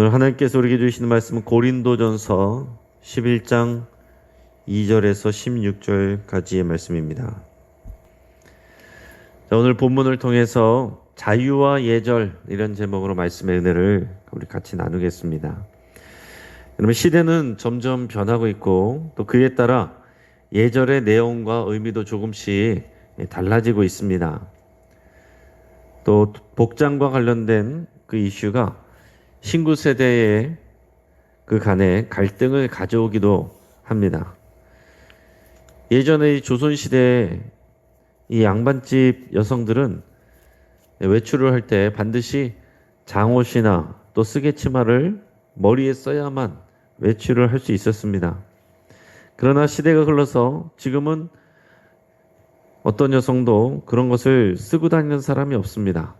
오늘 하나님께서 우리에게 주시는 말씀은 고린도전서 11장 2절에서 16절까지의 말씀입니다. 자, 오늘 본문을 통해서 자유와 예절 이런 제목으로 말씀의 은혜를 우리 같이 나누겠습니다. 여러분, 시대는 점점 변하고 있고 또 그에 따라 예절의 내용과 의미도 조금씩 달라지고 있습니다. 또 복장과 관련된 그 이슈가 신구 세대의 그 간에 갈등을 가져오기도 합니다. 예전에 이 조선시대에 이 양반집 여성들은 외출을 할 때 반드시 장옷이나 또 쓰개치마를 머리에 써야만 외출을 할 수 있었습니다. 그러나 시대가 흘러서 지금은 어떤 여성도 그런 것을 쓰고 다니는 사람이 없습니다.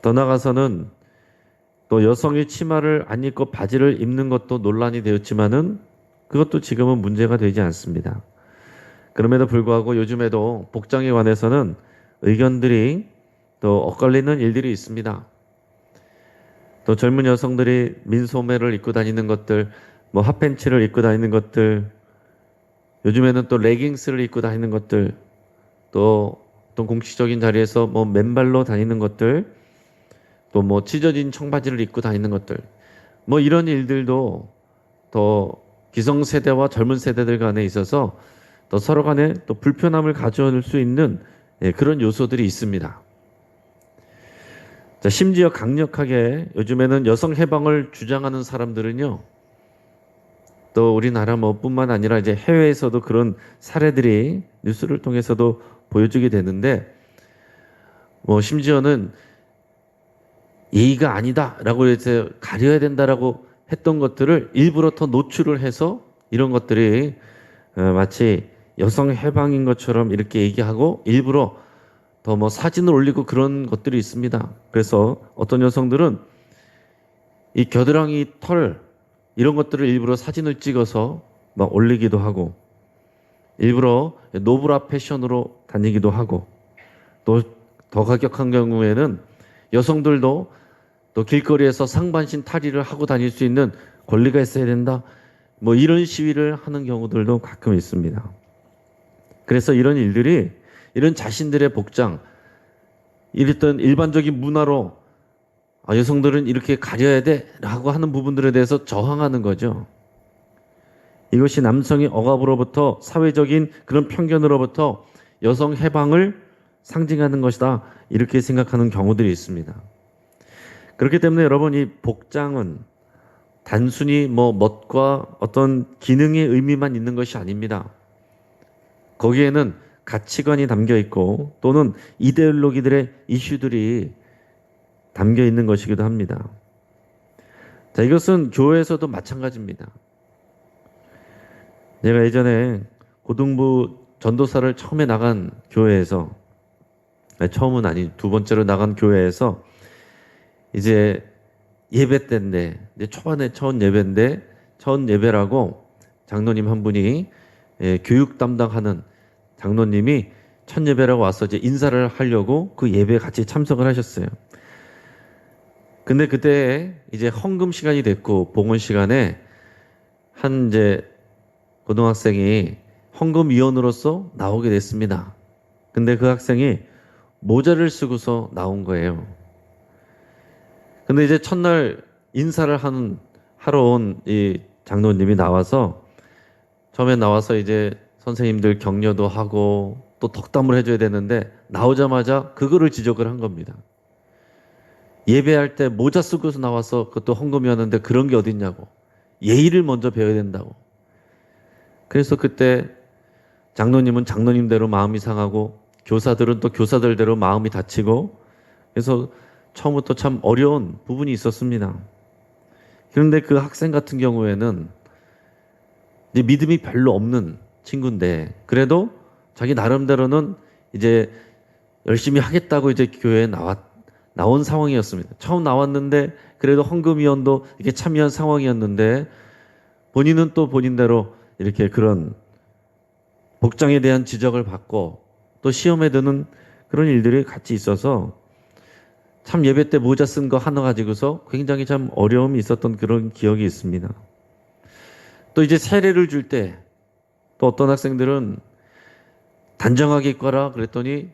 더 나아가서는 또 여성이 치마를 안 입고 바지를 입는 것도 논란이 되었지만은 그것도 지금은 문제가 되지 않습니다. 그럼에도 불구하고 요즘에도 복장에 관해서는 의견들이 또 엇갈리는 일들이 있습니다. 또 젊은 여성들이 민소매를 입고 다니는 것들, 핫팬츠를 입고 다니는 것들, 요즘에는 또 레깅스를 입고 다니는 것들, 또 어떤 공식적인 자리에서 맨발로 다니는 것들, 또 찢어진 청바지를 입고 다니는 것들, 이런 일들도 더 기성세대와 젊은 세대들 간에 있어서 또 서로 간에 또 불편함을 가져올 수 있는 그런 요소들이 있습니다. 자, 심지어 강력하게 요즘에는 여성 해방을 주장하는 사람들은요, 또 우리나라 뿐만 아니라 이제 해외에서도 그런 사례들이 뉴스를 통해서도 보여주게 되는데, 심지어는 예의가 아니다라고 해서 가려야 된다라고 했던 것들을 일부러 더 노출을 해서 이런 것들이 마치 여성 해방인 것처럼 이렇게 얘기하고 일부러 더 사진을 올리고 그런 것들이 있습니다. 그래서 어떤 여성들은 이 겨드랑이 털 이런 것들을 일부러 사진을 찍어서 올리기도 하고, 일부러 노브라 패션으로 다니기도 하고, 또 더 가격한 경우에는 여성들도 또 길거리에서 상반신 탈의를 하고 다닐 수 있는 권리가 있어야 된다, 이런 시위를 하는 경우들도 가끔 있습니다. 그래서 이런 일들이, 이런 자신들의 복장, 이랬던 일반적인 문화로 여성들은 이렇게 가려야 돼 라고 하는 부분들에 대해서 저항하는 거죠. 이것이 남성의 억압으로부터, 사회적인 그런 편견으로부터 여성 해방을 상징하는 것이다, 이렇게 생각하는 경우들이 있습니다. 그렇기 때문에 여러분, 이 복장은 단순히 멋과 어떤 기능의 의미만 있는 것이 아닙니다. 거기에는 가치관이 담겨 있고 또는 이데올로기들의 이슈들이 담겨 있는 것이기도 합니다. 자, 이것은 교회에서도 마찬가지입니다. 제가 예전에 고등부 전도사를 처음에 나간 교회에서, 처음은 아니 두 번째로 나간 교회에서 이제 예배 때인데, 이제 초반에 첫 예배인데, 첫 예배라고 장로님 한 분이 교육 담당하는 장로님이 첫 예배라고 와서 이제 인사를 하려고 그 예배에 같이 참석을 하셨어요. 근데 그때 이제 헌금 시간이 됐고 봉헌 시간에 한 이제 고등학생이 헌금위원으로서 나오게 됐습니다. 근데 그 학생이 모자를 쓰고서 나온 거예요. 근데 이제 첫날 인사를 하러 온 이 장로님이 나와서, 처음에 나와서 이제 선생님들 격려도 하고 또 덕담을 해줘야 되는데, 나오자마자 그거를 지적을 한 겁니다. 예배할 때 모자 쓰고서 나와서, 그것도 헌금이었는데 그런 게 어딨냐고. 예의를 먼저 배워야 된다고. 그래서 그때 장로님은 장로님대로 마음이 상하고 교사들은 또 교사들대로 마음이 다치고, 그래서 처음부터 참 어려운 부분이 있었습니다. 그런데 그 학생 같은 경우에는 이제 믿음이 별로 없는 친구인데, 그래도 자기 나름대로는 이제 열심히 하겠다고 이제 교회에 나온 상황이었습니다. 처음 나왔는데 그래도 헌금위원도 이렇게 참여한 상황이었는데, 본인은 또 본인대로 이렇게 그런 복장에 대한 지적을 받고 또 시험에 드는 그런 일들이 같이 있어서 참 예배 때 모자 쓴 거 하나 가지고서 굉장히 참 어려움이 있었던 그런 기억이 있습니다. 또 이제 세례를 줄 때 또 어떤 학생들은 단정하게 입고 와라 그랬더니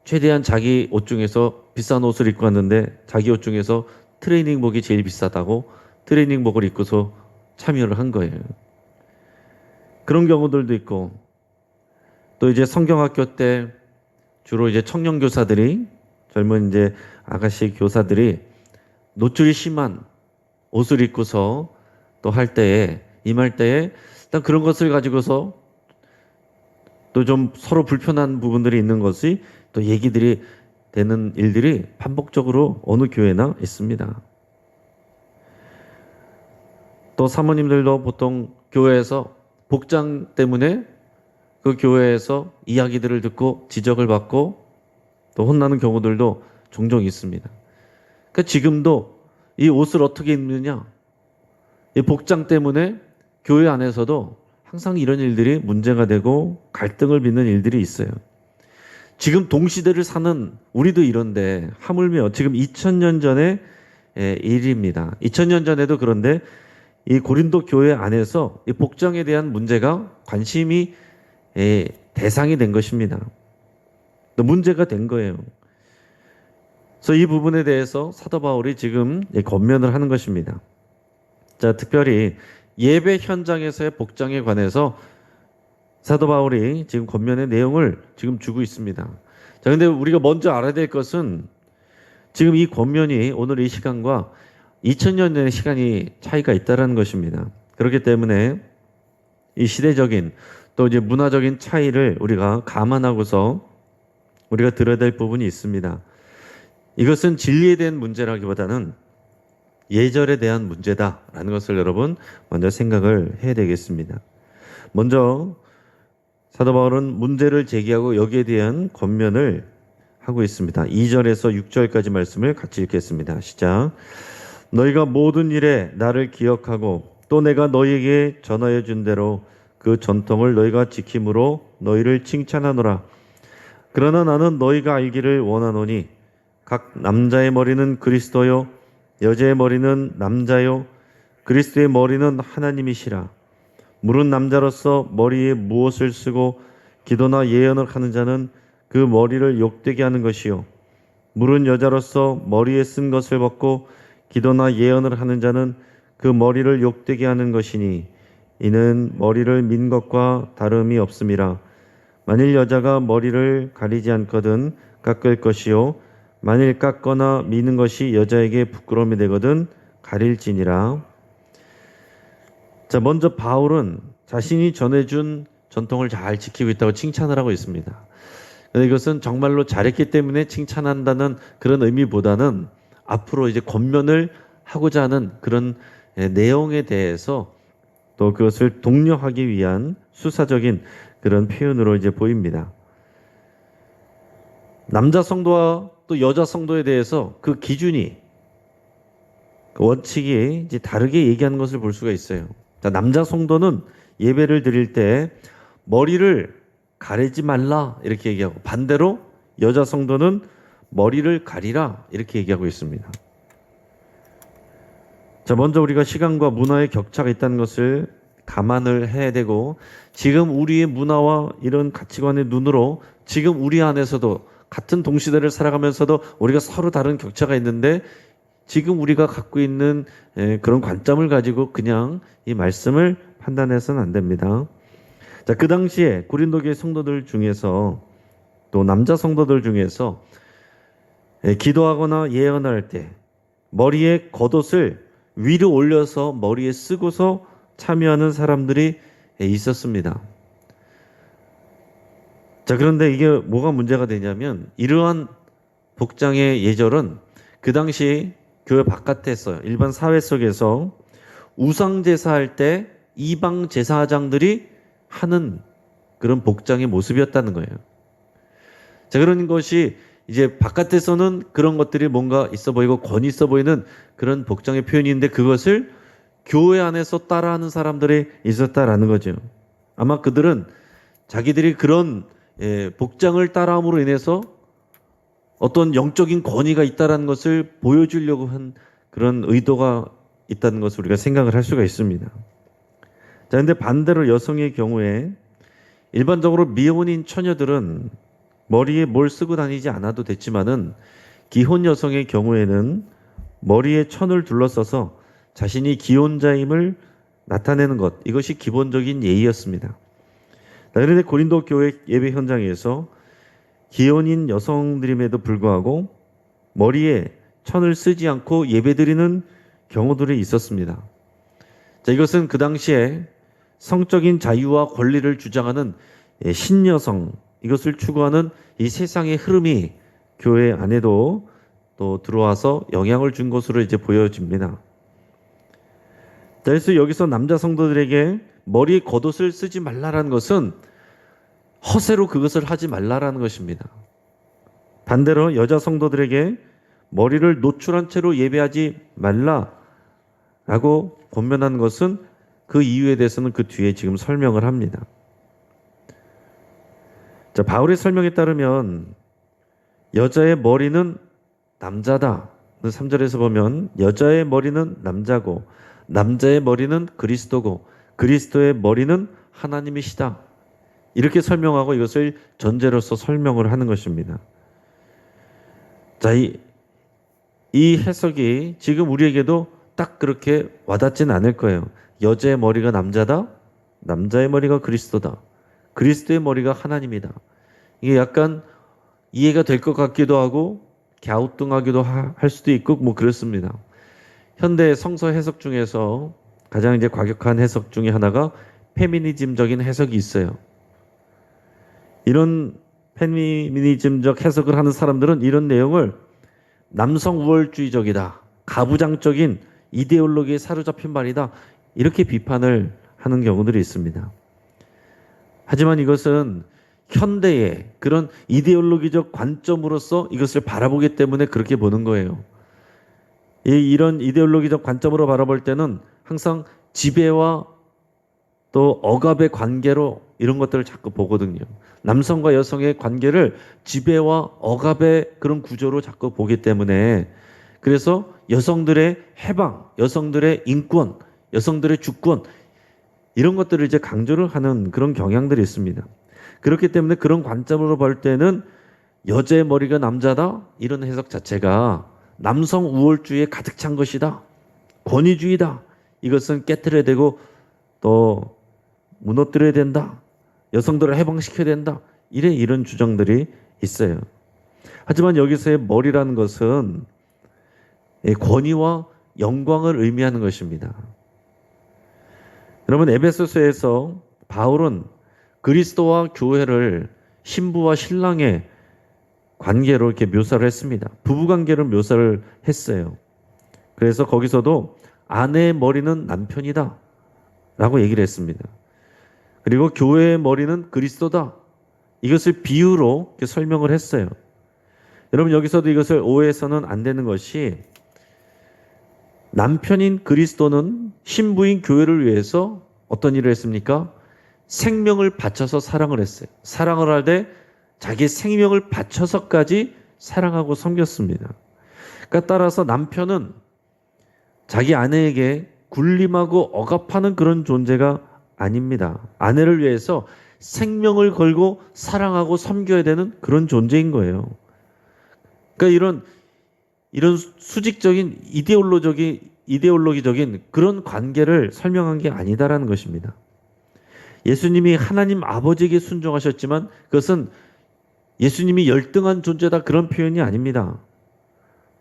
최대한 자기 옷 중에서 비싼 옷을 입고 왔는데 자기 옷 중에서 트레이닝복이 제일 비싸다고 트레이닝복을 입고서 참여를 한 거예요. 그런 경우들도 있고, 또 이제 성경학교 때 주로 이제 청년 교사들이, 젊은 이제 아가씨 교사들이 노출이 심한 옷을 입고서 또 할 때에, 임할 때에 일단 그런 것을 가지고서 또 좀 서로 불편한 부분들이 있는 것이 또 얘기들이 되는 일들이 반복적으로 어느 교회나 있습니다. 또 사모님들도 보통 교회에서 복장 때문에 그 교회에서 이야기들을 듣고 지적을 받고 또 혼나는 경우들도 종종 있습니다. 그러니까 지금도 이 옷을 어떻게 입느냐, 이 복장 때문에 교회 안에서도 항상 이런 일들이 문제가 되고 갈등을 빚는 일들이 있어요. 지금 동시대를 사는 우리도 이런데 하물며 지금 2000년 전의 일입니다. 2000년 전에도 그런데 이 고린도 교회 안에서 이 복장에 대한 문제가 관심이 대상이 된 것입니다. 또 문제가 된 거예요. 그래서 이 부분에 대해서 사도 바울이 지금 권면을 하는 것입니다. 자, 특별히 예배 현장에서의 복장에 관해서 사도 바울이 지금 권면의 내용을 지금 주고 있습니다. 자, 근데 우리가 먼저 알아야 될 것은 지금 이 권면이 오늘 이 시간과 2000년 전의 시간이 차이가 있다는 것입니다. 그렇기 때문에 이 시대적인 또 이제 문화적인 차이를 우리가 감안하고서 우리가 들어야 될 부분이 있습니다. 이것은 진리에 대한 문제라기보다는 예절에 대한 문제다라는 것을 여러분 먼저 생각을 해야 되겠습니다. 먼저 사도 바울은 문제를 제기하고 여기에 대한 권면을 하고 있습니다. 2절에서 6절까지 말씀을 같이 읽겠습니다. 시작. 너희가 모든 일에 나를 기억하고 또 내가 너희에게 전하여 준 대로 그 전통을 너희가 지킴으로 너희를 칭찬하노라. 그러나 나는 너희가 알기를 원하노니 각 남자의 머리는 그리스도요 여자의 머리는 남자요 그리스도의 머리는 하나님이시라. 물은 남자로서 머리에 무엇을 쓰고 기도나 예언을 하는 자는 그 머리를 욕되게 하는 것이요 물은 여자로서 머리에 쓴 것을 벗고 기도나 예언을 하는 자는 그 머리를 욕되게 하는 것이니 이는 머리를 민 것과 다름이 없음이라. 만일 여자가 머리를 가리지 않거든 깎을 것이요 만일 깎거나 미는 것이 여자에게 부끄러움이 되거든 가릴지니라. 자, 먼저 바울은 자신이 전해준 전통을 잘 지키고 있다고 칭찬을 하고 있습니다. 그런데 이것은 정말로 잘했기 때문에 칭찬한다는 그런 의미보다는 앞으로 이제 권면을 하고자 하는 그런 내용에 대해서 또 그것을 독려하기 위한 수사적인 그런 표현으로 이제 보입니다. 남자 성도와 또 여자 성도에 대해서 그 기준이, 그 원칙이 이제 다르게 얘기하는 것을 볼 수가 있어요. 자, 남자 성도는 예배를 드릴 때 머리를 가리지 말라 이렇게 얘기하고 반대로 여자 성도는 머리를 가리라 이렇게 얘기하고 있습니다. 자, 먼저 우리가 시간과 문화의 격차가 있다는 것을 감안을 해야 되고 지금 우리의 문화와 이런 가치관의 눈으로 지금 우리 안에서도 같은 동시대를 살아가면서도 우리가 서로 다른 격차가 있는데 지금 우리가 갖고 있는 그런 관점을 가지고 그냥 이 말씀을 판단해서는 안 됩니다. 자, 그 당시에 고린도교의 성도들 중에서 또 남자 성도들 중에서 기도하거나 예언할 때 머리에 겉옷을 위로 올려서 머리에 쓰고서 참여하는 사람들이 있었습니다. 자, 그런데 이게 뭐가 문제가 되냐면 이러한 복장의 예절은 그 당시 교회 바깥에서 일반 사회 속에서 우상 제사할 때 이방 제사장들이 하는 그런 복장의 모습이었다는 거예요. 자, 그런 것이 이제 바깥에서는 그런 것들이 뭔가 있어 보이고 권위 있어 보이는 그런 복장의 표현인데 그것을 교회 안에서 따라하는 사람들이 있었다라는 거죠. 아마 그들은 자기들이 그런 복장을 따라함으로 인해서 어떤 영적인 권위가 있다라는 것을 보여주려고 한 그런 의도가 있다는 것을 우리가 생각을 할 수가 있습니다. 자, 근데 반대로 여성의 경우에 일반적으로 미혼인 처녀들은 머리에 뭘 쓰고 다니지 않아도 됐지만은 기혼 여성의 경우에는 머리에 천을 둘러써서 자신이 기혼자임을 나타내는 것, 이것이 기본적인 예의였습니다. 그런데 고린도 교회 예배 현장에서 기혼인 여성들임에도 불구하고 머리에 천을 쓰지 않고 예배드리는 경우들이 있었습니다. 자, 이것은 그 당시에 성적인 자유와 권리를 주장하는 신여성, 이것을 추구하는 이 세상의 흐름이 교회 안에도 또 들어와서 영향을 준 것으로 이제 보여집니다. 그래서 여기서 남자 성도들에게 머리 겉옷을 쓰지 말라라는 것은 허세로 그것을 하지 말라라는 것입니다. 반대로 여자 성도들에게 머리를 노출한 채로 예배하지 말라라고 권면하는 것은 그 이유에 대해서는 그 뒤에 지금 설명을 합니다. 자, 바울의 설명에 따르면 여자의 머리는 남자다. 3절에서 보면 여자의 머리는 남자고 남자의 머리는 그리스도고 그리스도의 머리는 하나님이시다. 이렇게 설명하고 이것을 전제로서 설명을 하는 것입니다. 자, 이 해석이 지금 우리에게도 딱 그렇게 와닿지는 않을 거예요. 여자의 머리가 남자다. 남자의 머리가 그리스도다. 그리스도의 머리가 하나님이다. 이게 약간 이해가 될 것 같기도 하고 갸우뚱하기도 할 수도 있고 뭐 그렇습니다. 현대 성서 해석 중에서 가장 이제 과격한 해석 중에 하나가 페미니즘적인 해석이 있어요. 이런 페미니즘적 해석을 하는 사람들은 이런 내용을 남성 우월주의적이다, 가부장적인 이데올로기에 사로잡힌 말이다, 이렇게 비판을 하는 경우들이 있습니다. 하지만 이것은 현대의 그런 이데올로기적 관점으로서 이것을 바라보기 때문에 그렇게 보는 거예요. 이런 이데올로기적 관점으로 바라볼 때는 항상 지배와 또 억압의 관계로 이런 것들을 자꾸 보거든요. 남성과 여성의 관계를 지배와 억압의 그런 구조로 자꾸 보기 때문에 그래서 여성들의 해방, 여성들의 인권, 여성들의 주권 이런 것들을 이제 강조를 하는 그런 경향들이 있습니다. 그렇기 때문에 그런 관점으로 볼 때는 여자의 머리가 남자다 이런 해석 자체가 남성 우월주의에 가득 찬 것이다. 권위주의다. 이것은 깨트려야 되고 또 무너뜨려야 된다. 여성들을 해방시켜야 된다. 이런 주장들이 있어요. 하지만 여기서의 머리라는 것은 권위와 영광을 의미하는 것입니다. 여러분, 에베소서에서 바울은 그리스도와 교회를 신부와 신랑의 관계로 이렇게 묘사를 했습니다. 부부관계를 묘사를 했어요. 그래서 거기서도 아내의 머리는 남편이다 라고 얘기를 했습니다. 그리고 교회의 머리는 그리스도다. 이것을 비유로 이렇게 설명을 했어요. 여러분, 여기서도 이것을 오해해서는 안 되는 것이 남편인 그리스도는 신부인 교회를 위해서 어떤 일을 했습니까? 생명을 바쳐서 사랑을 했어요. 사랑을 할 때 자기 생명을 바쳐서까지 사랑하고 섬겼습니다. 그러니까 따라서 남편은 자기 아내에게 군림하고 억압하는 그런 존재가 아닙니다. 아내를 위해서 생명을 걸고 사랑하고 섬겨야 되는 그런 존재인 거예요. 그러니까 이런 수직적인 이데올로기적인 그런 관계를 설명한 게 아니다라는 것입니다. 예수님이 하나님 아버지에게 순종하셨지만 그것은 예수님이 열등한 존재다 그런 표현이 아닙니다.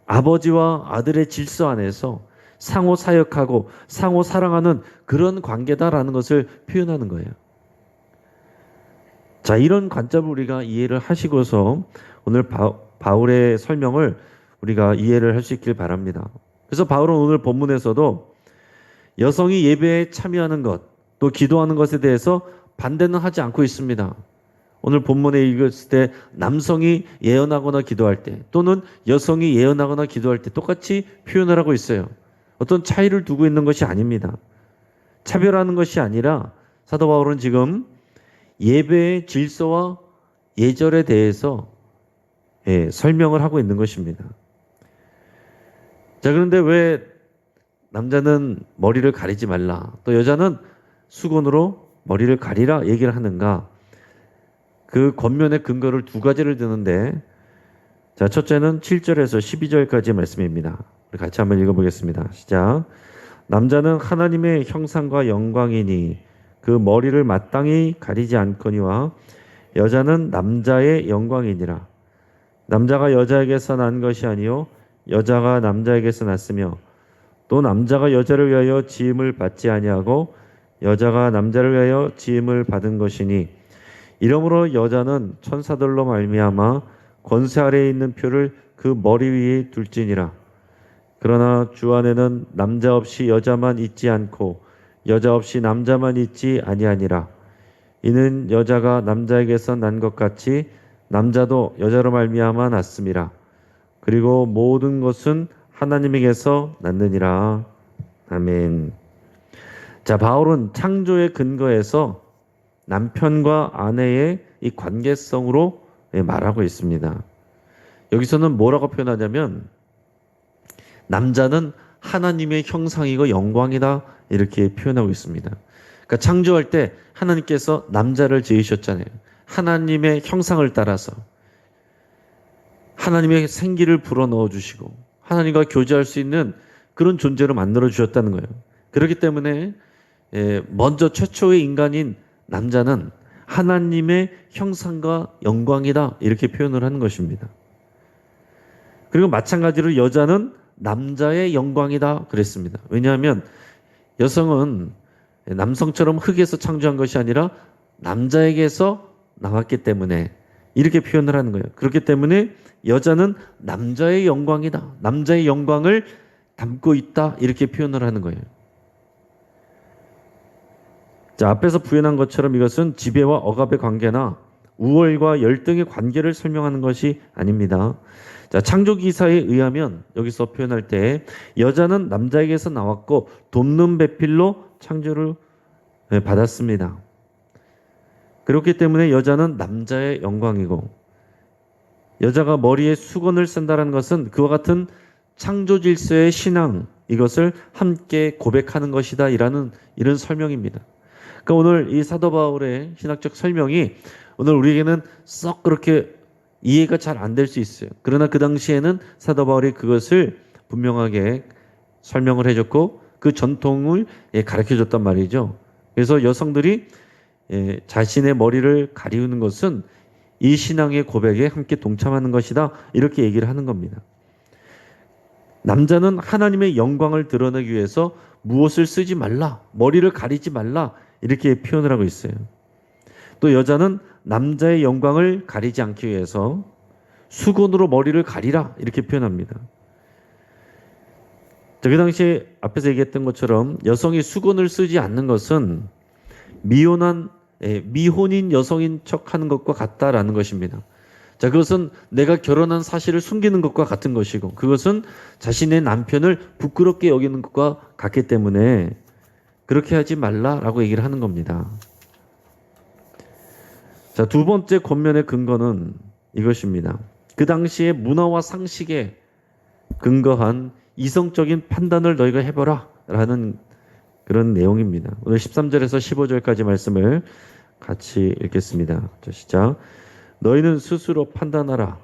아버지와 아들의 질서 안에서 상호 사역하고 상호 사랑하는 그런 관계다라는 것을 표현하는 거예요. 자, 이런 관점을 우리가 이해를 하시고서 오늘 바울의 설명을 우리가 이해를 할 수 있길 바랍니다. 그래서 바울은 오늘 본문에서도 여성이 예배에 참여하는 것, 또 기도하는 것에 대해서 반대는 하지 않고 있습니다. 오늘 본문에 읽었을 때 남성이 예언하거나 기도할 때 또는 여성이 예언하거나 기도할 때 똑같이 표현을 하고 있어요. 어떤 차이를 두고 있는 것이 아닙니다. 차별하는 것이 아니라 사도 바울은 지금 예배의 질서와 예절에 대해서 설명을 하고 있는 것입니다. 자, 그런데 왜 남자는 머리를 가리지 말라, 또 여자는 수건으로 머리를 가리라 얘기를 하는가? 그 권면의 근거를 두 가지를 드는데, 자, 첫째는 7절에서 12절까지 말씀입니다. 우리 같이 한번 읽어보겠습니다. 시작. 남자는 하나님의 형상과 영광이니 그 머리를 마땅히 가리지 않거니와 여자는 남자의 영광이니라. 남자가 여자에게서 난 것이 아니요 여자가 남자에게서 났으며 또 남자가 여자를 위하여 지음을 받지 아니하고 여자가 남자를 위하여 지음을 받은 것이니 이러므로 여자는 천사들로 말미암아 권세 아래에 있는 표를 그 머리 위에 둘지니라. 그러나 주 안에는 남자 없이 여자만 있지 않고 여자 없이 남자만 있지 아니하니라. 이는 여자가 남자에게서 난 것 같이 남자도 여자로 말미암아 났음이라. 그리고 모든 것은 하나님에게서 났느니라. 아멘. 자, 바울은 창조의 근거에서 남편과 아내의 이 관계성으로 말하고 있습니다. 여기서는 뭐라고 표현하냐면 남자는 하나님의 형상이고 영광이다 이렇게 표현하고 있습니다. 그러니까 창조할 때 하나님께서 남자를 지으셨잖아요. 하나님의 형상을 따라서 하나님의 생기를 불어넣어 주시고 하나님과 교제할 수 있는 그런 존재로 만들어 주셨다는 거예요. 그렇기 때문에 먼저 최초의 인간인 남자는 하나님의 형상과 영광이다 이렇게 표현을 하는 것입니다. 그리고 마찬가지로 여자는 남자의 영광이다 그랬습니다. 왜냐하면 여성은 남성처럼 흙에서 창조한 것이 아니라 남자에게서 나왔기 때문에 이렇게 표현을 하는 거예요. 그렇기 때문에 여자는 남자의 영광이다. 남자의 영광을 담고 있다. 이렇게 표현을 하는 거예요. 자, 앞에서 부연한 것처럼 이것은 지배와 억압의 관계나 우월과 열등의 관계를 설명하는 것이 아닙니다. 자, 창조기사에 의하면 여기서 표현할 때 여자는 남자에게서 나왔고 돕는 배필로 창조를 받았습니다. 그렇기 때문에 여자는 남자의 영광이고 여자가 머리에 수건을 쓴다는 것은 그와 같은 창조 질서의 신앙 이것을 함께 고백하는 것이다 이런 설명입니다. 그러니까 오늘 이 사도 바울의 신학적 설명이 오늘 우리에게는 썩 그렇게 이해가 잘 안 될 수 있어요. 그러나 그 당시에는 사도 바울이 그것을 분명하게 설명을 해줬고 그 전통을 가르쳐줬단 말이죠. 그래서 여성들이 자신의 머리를 가리우는 것은 이 신앙의 고백에 함께 동참하는 것이다 이렇게 얘기를 하는 겁니다. 남자는 하나님의 영광을 드러내기 위해서 무엇을 쓰지 말라, 머리를 가리지 말라 이렇게 표현을 하고 있어요. 또 여자는 남자의 영광을 가리지 않기 위해서 수건으로 머리를 가리라 이렇게 표현합니다. 그 당시에 앞에서 얘기했던 것처럼 여성이 수건을 쓰지 않는 것은 미혼인 여성인 척하는 것과 같다라는 것입니다. 자, 그것은 내가 결혼한 사실을 숨기는 것과 같은 것이고 그것은 자신의 남편을 부끄럽게 여기는 것과 같기 때문에 그렇게 하지 말라라고 얘기를 하는 겁니다. 자, 두 번째 권면의 근거는 이것입니다. 그 당시의 문화와 상식에 근거한 이성적인 판단을 너희가 해보라 라는 그런 내용입니다. 오늘 13절에서 15절까지 말씀을 같이 읽겠습니다. 자, 시작. 너희는 스스로 판단하라.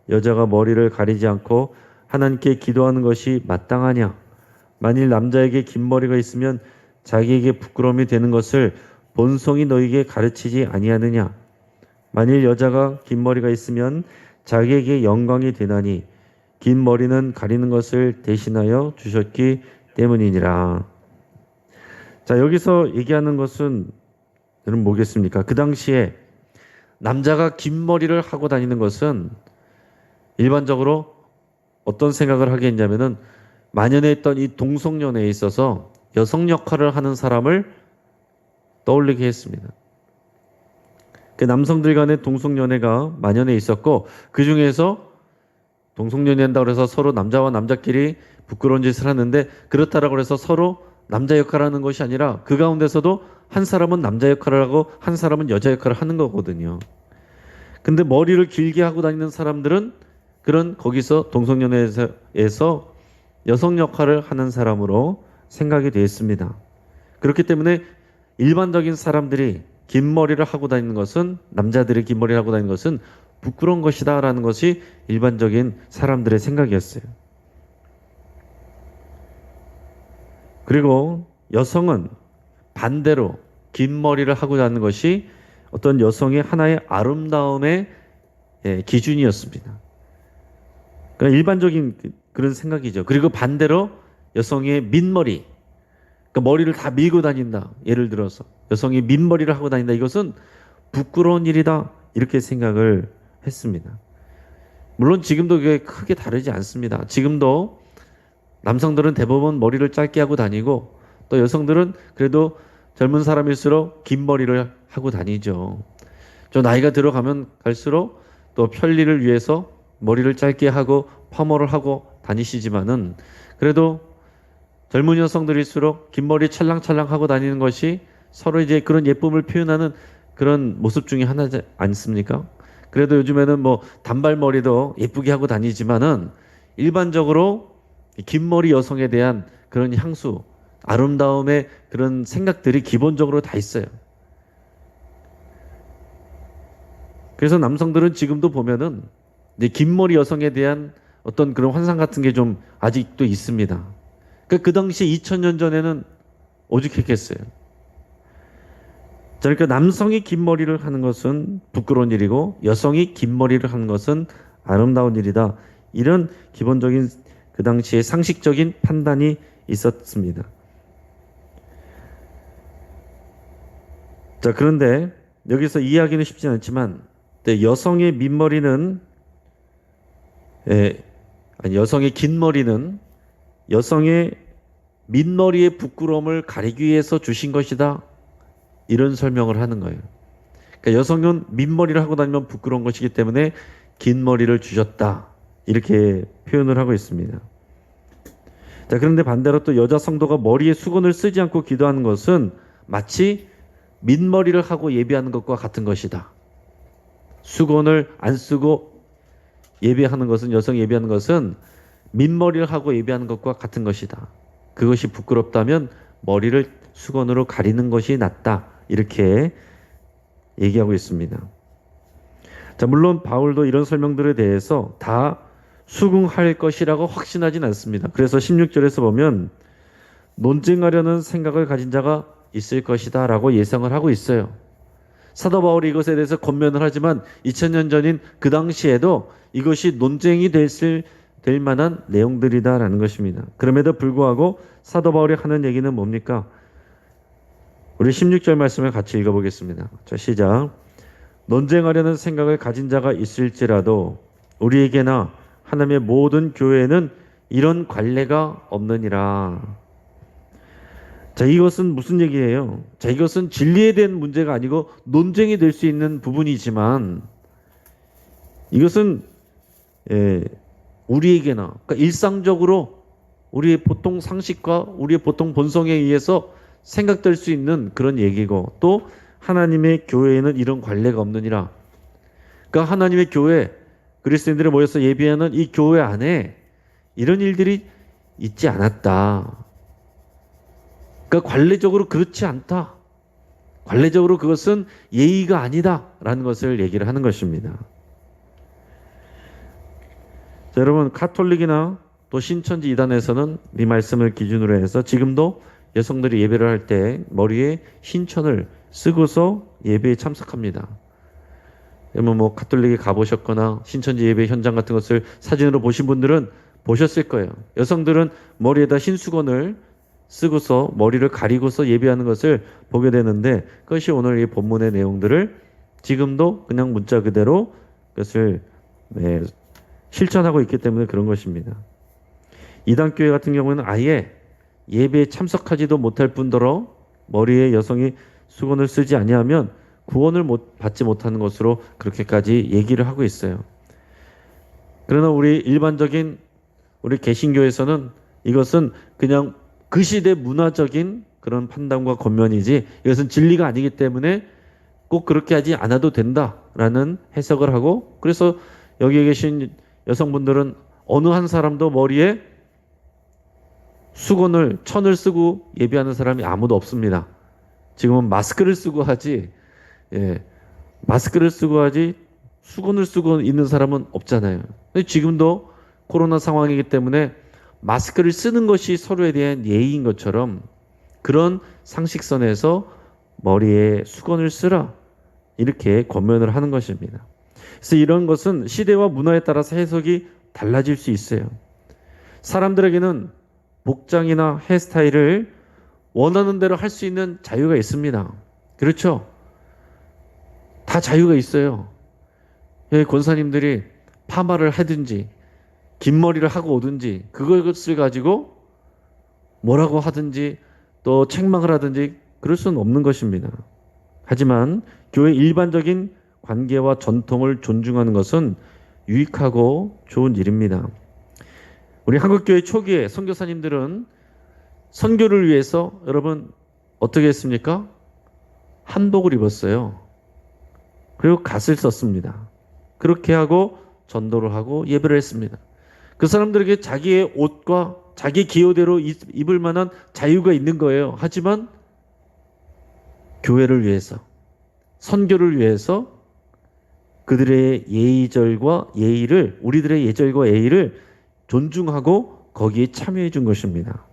여자가 머리를 가리지 않고 하나님께 기도하는 것이 마땅하냐? 만일 남자에게 긴 머리가 있으면 자기에게 부끄러움이 되는 것을 본성이 너희에게 가르치지 아니하느냐? 만일 여자가 긴 머리가 있으면 자기에게 영광이 되나니 긴 머리는 가리는 것을 대신하여 주셨기 때문이니라. 자, 여기서 얘기하는 것은 여러분 뭐겠습니까? 그 당시에 남자가 긴 머리를 하고 다니는 것은 일반적으로 어떤 생각을 하게 했냐면은 만연해 있던 이 동성연애에 있어서 여성 역할을 하는 사람을 떠올리게 했습니다. 그 남성들 간의 동성연애가 만연해 있었고 그 중에서 동성연애 한다고 해서 서로 남자와 남자끼리 부끄러운 짓을 하는데 그렇다라고 해서 서로 남자 역할을 하는 것이 아니라 그 가운데서도 한 사람은 남자 역할을 하고 한 사람은 여자 역할을 하는 거거든요. 근데 머리를 길게 하고 다니는 사람들은 그런 거기서 동성연애에서 여성 역할을 하는 사람으로 생각이 되었습니다. 그렇기 때문에 일반적인 사람들이 긴 머리를 하고 다니는 것은 남자들이 긴 머리를 하고 다니는 것은 부끄러운 것이다라는 것이 일반적인 사람들의 생각이었어요. 그리고 여성은 반대로 긴 머리를 하고 다니는 것이 어떤 여성의 하나의 아름다움의 기준이었습니다. 그러니까 일반적인 그런 생각이죠. 그리고 반대로 여성의 민머리, 그러니까 머리를 다 밀고 다닌다. 예를 들어서 여성이 민머리를 하고 다닌다. 이것은 부끄러운 일이다. 이렇게 생각을 했습니다. 물론 지금도 그게 크게 다르지 않습니다. 지금도 남성들은 대부분 머리를 짧게 하고 다니고 또 여성들은 그래도 젊은 사람일수록 긴 머리를 하고 다니죠. 저 나이가 들어가면 갈수록 또 편리를 위해서 머리를 짧게 하고 퍼머를 하고 다니시지만은 그래도 젊은 여성들일수록 긴 머리 찰랑찰랑 하고 다니는 것이 서로 이제 그런 예쁨을 표현하는 그런 모습 중에 하나지 않습니까? 그래도 요즘에는 뭐 단발머리도 예쁘게 하고 다니지만은 일반적으로 긴 머리 여성에 대한 그런 향수, 아름다움의 그런 생각들이 기본적으로 다 있어요. 그래서 남성들은 지금도 보면은 이제 긴 머리 여성에 대한 어떤 그런 환상 같은 게 좀 아직도 있습니다. 그 당시 2000년 전에는 오죽했겠어요. 자, 그러니까 남성이 긴 머리를 하는 것은 부끄러운 일이고 여성이 긴 머리를 하는 것은 아름다운 일이다. 이런 기본적인 그 당시의 상식적인 판단이 있었습니다. 자, 그런데 여기서 이해하기는 쉽지 않지만 여성의 민머리는 여성의 긴 머리는 여성의 민머리의 부끄러움을 가리기 위해서 주신 것이다. 이런 설명을 하는 거예요. 그러니까 여성은 민머리를 하고 다니면 부끄러운 것이기 때문에 긴 머리를 주셨다. 이렇게 표현을 하고 있습니다. 자, 그런데 반대로 또 여자 성도가 머리에 수건을 쓰지 않고 기도하는 것은 마치 민머리를 하고 예배하는 것과 같은 것이다. 수건을 안 쓰고 예배하는 것은 여성 예배하는 것은 민머리를 하고 예배하는 것과 같은 것이다. 그것이 부끄럽다면 머리를 수건으로 가리는 것이 낫다. 이렇게 얘기하고 있습니다. 자, 물론 바울도 이런 설명들에 대해서 다 수긍할 것이라고 확신하진 않습니다. 그래서 16절에서 보면 논쟁하려는 생각을 가진 자가 있을 것이다 라고 예상을 하고 있어요. 사도 바울이 이것에 대해서 권면을 하지만 2000년 전인 그 당시에도 이것이 논쟁이 될 만한 내용들이다라는 것입니다. 그럼에도 불구하고 사도 바울이 하는 얘기는 뭡니까? 우리 16절 말씀을 같이 읽어보겠습니다. 자, 시작. 논쟁하려는 생각을 가진 자가 있을지라도 우리에게나 하나님의 모든 교회에는 이런 관례가 없느니라. 자, 이것은 무슨 얘기예요? 자, 이것은 진리에 대한 문제가 아니고 논쟁이 될 수 있는 부분이지만 이것은 우리에게나 그러니까 일상적으로 우리의 보통 상식과 우리의 보통 본성에 의해서 생각될 수 있는 그런 얘기고 또 하나님의 교회에는 이런 관례가 없느니라. 그러니까 하나님의 교회 그리스도인들이 모여서 예배하는 이 교회 안에 이런 일들이 있지 않았다. 그러니까 관례적으로 그렇지 않다. 관례적으로 그것은 예의가 아니다라는 것을 얘기를 하는 것입니다. 자, 여러분 가톨릭이나 또 신천지 이단에서는 이 말씀을 기준으로 해서 지금도 여성들이 예배를 할 때 머리에 흰천을 쓰고서 예배에 참석합니다. 여러분 뭐 가톨릭에 가보셨거나 신천지 예배 현장 같은 것을 사진으로 보신 분들은 보셨을 거예요. 여성들은 머리에다 흰 수건을 쓰고서 머리를 가리고서 예배하는 것을 보게 되는데 그것이 오늘 이 본문의 내용들을 지금도 그냥 문자 그대로 그것을 실천하고 있기 때문에 그런 것입니다. 이단교회 같은 경우는 아예 예배에 참석하지도 못할 뿐더러 머리에 여성이 수건을 쓰지 아니하면 구원을 받지 못하는 것으로 그렇게까지 얘기를 하고 있어요. 그러나 우리 일반적인 우리 개신교에서는 이것은 그냥 그 시대 문화적인 그런 판단과 권면이지 이것은 진리가 아니기 때문에 꼭 그렇게 하지 않아도 된다라는 해석을 하고 그래서 여기에 계신 여성분들은 어느 한 사람도 머리에 수건을, 천을 쓰고 예배하는 사람이 아무도 없습니다. 지금은 마스크를 쓰고 하지, 예, 마스크를 쓰고 하지 수건을 쓰고 있는 사람은 없잖아요. 근데 지금도 코로나 상황이기 때문에 마스크를 쓰는 것이 서로에 대한 예의인 것처럼 그런 상식선에서 머리에 수건을 쓰라 이렇게 권면을 하는 것입니다. 그래서 이런 것은 시대와 문화에 따라서 해석이 달라질 수 있어요. 사람들에게는 복장이나 헤어스타일을 원하는 대로 할 수 있는 자유가 있습니다. 그렇죠? 다 자유가 있어요. 권사님들이 파마를 하든지 긴 머리를 하고 오든지 그것을 가지고 뭐라고 하든지 또 책망을 하든지 그럴 수는 없는 것입니다. 하지만 교회 일반적인 관계와 전통을 존중하는 것은 유익하고 좋은 일입니다. 우리 한국교회 초기에 선교사님들은 선교를 위해서 여러분 어떻게 했습니까? 한복을 입었어요. 그리고 갓을 썼습니다. 그렇게 하고 전도를 하고 예배를 했습니다. 그 사람들에게 자기의 옷과 자기 기호대로 입을 만한 자유가 있는 거예요. 하지만 교회를 위해서, 선교를 위해서 그들의 예의절과 예의를, 우리들의 예절과 예의를 존중하고 거기에 참여해 준 것입니다.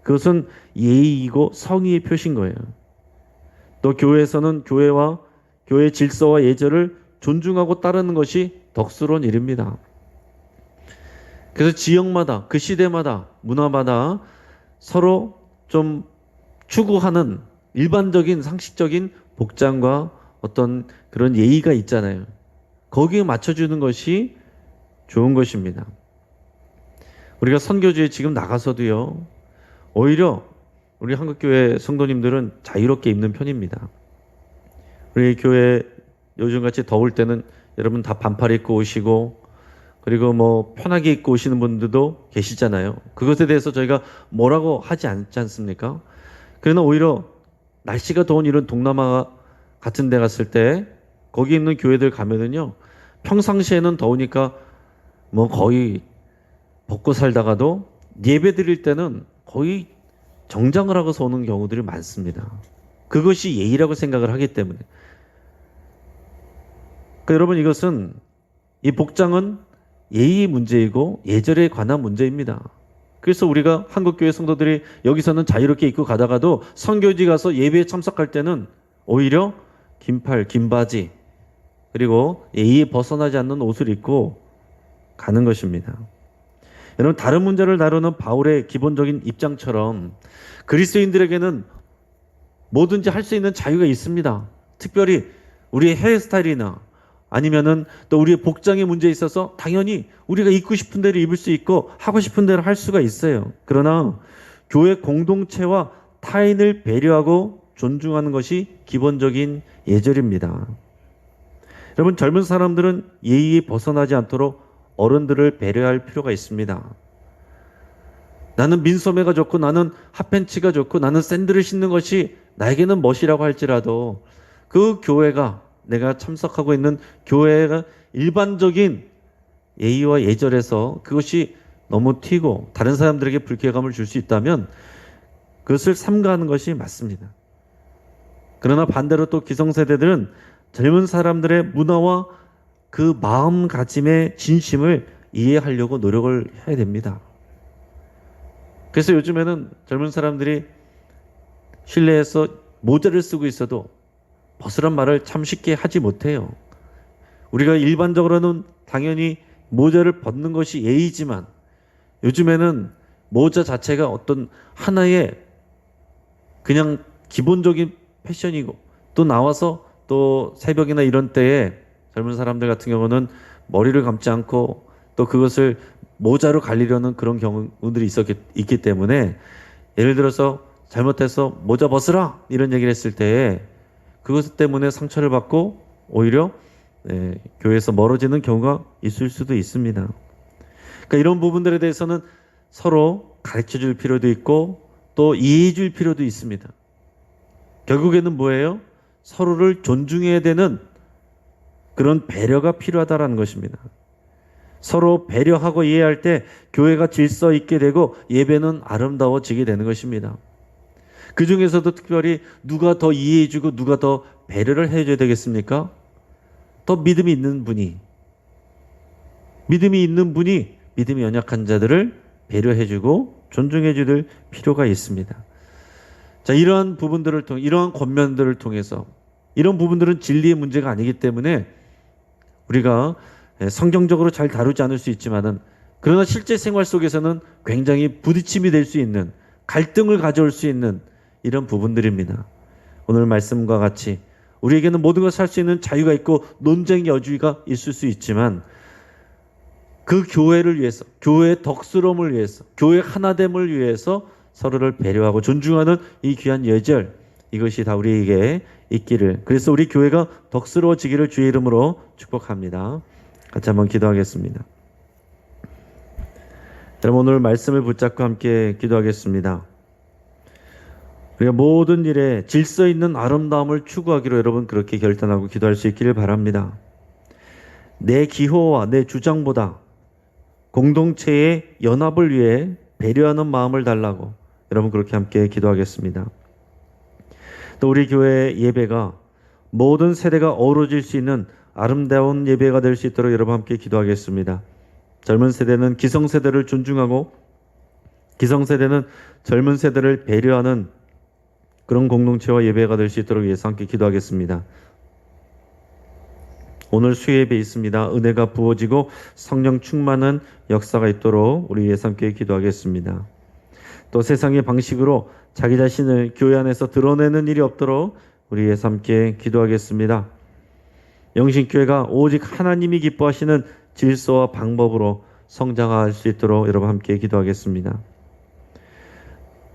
그것은 예의이고 성의의 표시인 거예요. 또 교회에서는 교회와 교회 질서와 예절을 존중하고 따르는 것이 덕스러운 일입니다. 그래서 지역마다, 그 시대마다, 문화마다 서로 좀 추구하는 일반적인 상식적인 복장과 어떤 그런 예의가 있잖아요. 거기에 맞춰주는 것이 좋은 것입니다. 우리가 선교지에 지금 나가서도요, 오히려 우리 한국교회 성도님들은 자유롭게 입는 편입니다. 우리 교회 요즘같이 더울 때는 여러분 다 반팔 입고 오시고 그리고 뭐 편하게 입고 오시는 분들도 계시잖아요. 그것에 대해서 저희가 뭐라고 하지 않지 않습니까? 그러나 오히려 날씨가 더운 이런 동남아 같은 데 갔을 때 거기 있는 교회들 가면은요, 평상시에는 더우니까 뭐 거의 벗고 살다가도 예배 드릴 때는 거의 정장을 하고서 오는 경우들이 많습니다. 그것이 예의라고 생각을 하기 때문에. 그러니까 여러분, 이것은, 이 복장은 예의 문제이고 예절에 관한 문제입니다. 그래서 우리가 한국교회 성도들이 여기서는 자유롭게 입고 가다가도 선교지 가서 예배에 참석할 때는 오히려 긴팔, 긴 바지, 그리고 예의에 벗어나지 않는 옷을 입고 가는 것입니다. 여러분, 다른 문제를 다루는 바울의 기본적인 입장처럼 그리스도인들에게는 뭐든지 할 수 있는 자유가 있습니다. 특별히 우리의 헤어스타일이나 아니면은 또 우리의 복장의 문제에 있어서 당연히 우리가 입고 싶은 대로 입을 수 있고 하고 싶은 대로 할 수가 있어요. 그러나 교회 공동체와 타인을 배려하고 존중하는 것이 기본적인 예절입니다. 여러분, 젊은 사람들은 예의에 벗어나지 않도록 어른들을 배려할 필요가 있습니다. 나는 민소매가 좋고 나는 핫팬츠가 좋고 나는 샌들을 신는 것이 나에게는 멋이라고 할지라도 그 교회가, 내가 참석하고 있는 교회가 일반적인 예의와 예절에서 그것이 너무 튀고 다른 사람들에게 불쾌감을 줄 수 있다면 그것을 삼가하는 것이 맞습니다. 그러나 반대로 또 기성세대들은 젊은 사람들의 문화와 그 마음가짐의 진심을 이해하려고 노력을 해야 됩니다. 그래서 요즘에는 젊은 사람들이 실내에서 모자를 쓰고 있어도 벗으란 말을 참 쉽게 하지 못해요. 우리가 일반적으로는 당연히 모자를 벗는 것이 예의지만 요즘에는 모자 자체가 어떤 하나의 그냥 기본적인 패션이고, 또 나와서 또 새벽이나 이런 때에 젊은 사람들 같은 경우는 머리를 감지 않고 또 그것을 모자로 가리려는 그런 경우들이 있기 때문에, 예를 들어서 잘못해서 모자 벗으라 이런 얘기를 했을 때에 그것 때문에 상처를 받고 오히려 교회에서 멀어지는 경우가 있을 수도 있습니다. 그러니까 이런 부분들에 대해서는 서로 가르쳐 줄 필요도 있고 또 이해해 줄 필요도 있습니다. 결국에는 뭐예요? 서로를 존중해야 되는 그런 배려가 필요하다라는 것입니다. 서로 배려하고 이해할 때 교회가 질서 있게 되고 예배는 아름다워지게 되는 것입니다. 그 중에서도 특별히 누가 더 이해해주고 누가 더 배려를 해줘야 되겠습니까? 더 믿음이 있는 분이 믿음이 연약한 자들을 배려해주고 존중해줄 필요가 있습니다. 자, 이러한 부분들을 통해, 이러한 권면들을 통해서, 이런 부분들은 진리의 문제가 아니기 때문에 우리가 성경적으로 잘 다루지 않을 수 있지만은, 그러나 실제 생활 속에서는 굉장히 부딪힘이 될 수 있는, 갈등을 가져올 수 있는 이런 부분들입니다. 오늘 말씀과 같이 우리에게는 모든 것을 할 수 있는 자유가 있고 논쟁의 여지가 있을 수 있지만, 그 교회를 위해서, 교회의 덕스러움을 위해서, 교회 하나됨을 위해서 서로를 배려하고 존중하는 이 귀한 예절, 이것이 다 우리에게 있기를, 그래서 우리 교회가 덕스러워지기를 주의 이름으로 축복합니다. 같이 한번 기도하겠습니다. 여러분, 오늘 말씀을 붙잡고 함께 기도하겠습니다. 우리가 모든 일에 질서 있는 아름다움을 추구하기로 여러분 그렇게 결단하고 기도할 수 있기를 바랍니다. 내 기호와 내 주장보다 공동체의 연합을 위해 배려하는 마음을 달라고 여러분 그렇게 함께 기도하겠습니다. 또 우리 교회 예배가 모든 세대가 어우러질 수 있는 아름다운 예배가 될 수 있도록 여러분 함께 기도하겠습니다. 젊은 세대는 기성세대를 존중하고 기성세대는 젊은 세대를 배려하는 그런 공동체와 예배가 될 수 있도록 위해서 함께 기도하겠습니다. 오늘 수요예배 있습니다. 은혜가 부어지고 성령 충만한 역사가 있도록 우리 위해서 함께 기도하겠습니다. 또 세상의 방식으로 자기 자신을 교회 안에서 드러내는 일이 없도록 우리 위해서 함께 기도하겠습니다. 영신교회가 오직 하나님이 기뻐하시는 질서와 방법으로 성장할 수 있도록 여러분 함께 기도하겠습니다.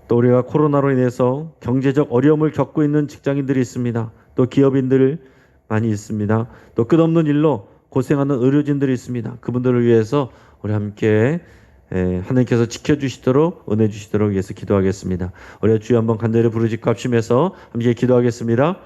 또 우리가 코로나로 인해서 경제적 어려움을 겪고 있는 직장인들이 있습니다. 또 기업인들 많이 있습니다. 또 끝없는 일로 고생하는 의료진들이 있습니다. 그분들을 위해서 우리 함께 하나님께서 지켜주시도록 은혜 주시도록 위해서 기도하겠습니다. 우리가 주여 한번 간절히 부르짖고 합심해서 함께 기도하겠습니다.